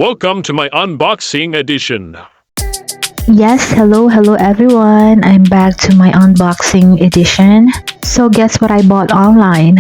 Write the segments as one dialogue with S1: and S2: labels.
S1: Welcome to my unboxing edition.
S2: Yes, hello everyone. I'm back to my unboxing edition. So guess what I bought online?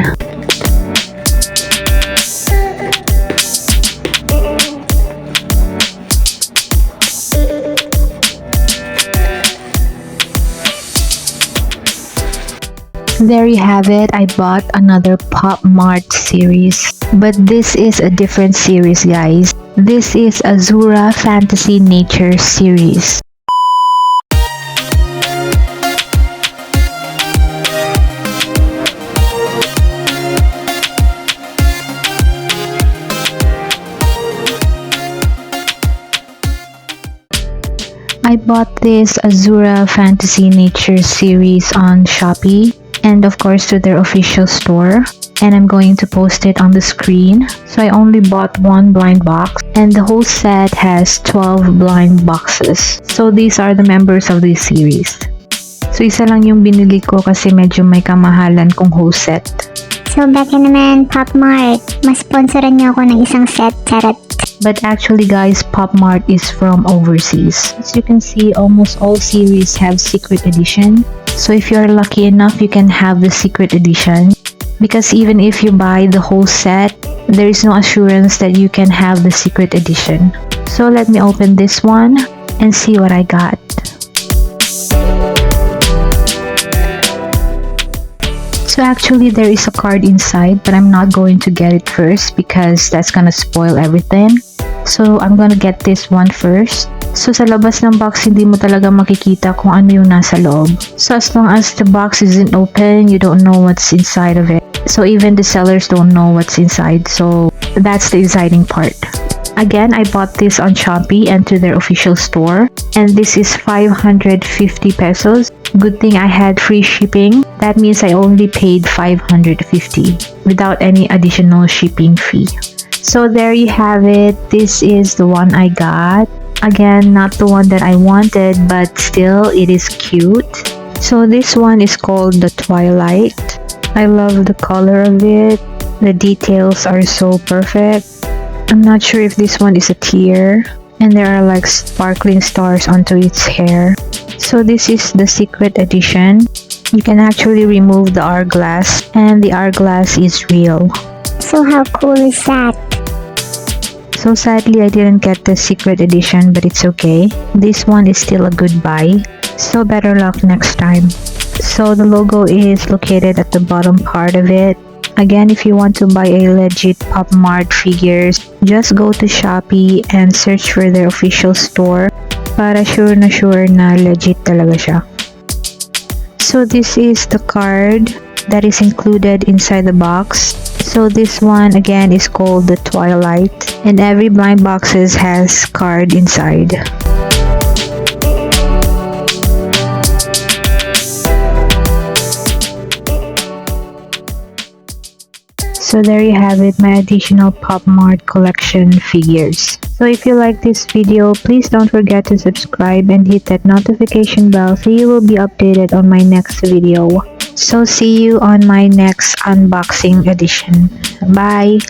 S2: There you have it. I bought another POPMART series. But this is a different series, guys. This is Azura Fantasy Nature series. I bought this Azura Fantasy Nature series on Shopee and of course to their official store, and I'm going to post it on the screen. So I only bought one blind box and the whole set has 12 blind boxes. So these are the members of this series. So isa lang yung binili ko kasi medyo may kamahalan kung whole set.
S3: So baka naman POPMART, mas sponsoran niyo ako ng isang set, charot.
S2: But actually guys, POPMART is from overseas. As you can see, almost all series have secret edition. So if you're lucky enough, you can have the secret edition. Because even if you buy the whole set, there is no assurance that you can have the secret edition. So let me open this one and see what I got. So actually there is a card inside, but I'm not going to get it first because that's gonna spoil everything. So I'm gonna get this one first. So sa labas ng box, hindi mo talaga makikita kung ano yung nasa loob. So as long as the box isn't open, you don't know what's inside of it. So even the sellers don't know what's inside. So that's the exciting part. Again, I bought this on Shopee and to their official store. And this is 550 pesos. Good thing I had free shipping. That means I only paid 550 without any additional shipping fee. So there you have it. This is the one I got. Again, not the one that I wanted, but still it is cute. So this one is called the Twilight. I love the color of it. The details are so perfect. I'm not sure if this one is a tear, and there are like sparkling stars onto its hair. So this is the secret edition. You can actually remove the hourglass, and the hourglass is real.
S3: So how cool is that?
S2: So sadly, I didn't get the secret edition, but it's okay. This one is still a good buy. So better luck next time. So the logo is located at the bottom part of it. Again, if you want to buy a legit POPMART figures, just go to Shopee and search for their official store para sure na legit talaga siya. So this is the card that is included inside the box. So this one again is called the Twilight, and every blind boxes has card inside. So there you have it, my additional POPMART collection figures. So if you like this video, please don't forget to subscribe and hit that notification bell so you will be updated on my next video. So see you on my next unboxing edition. Bye!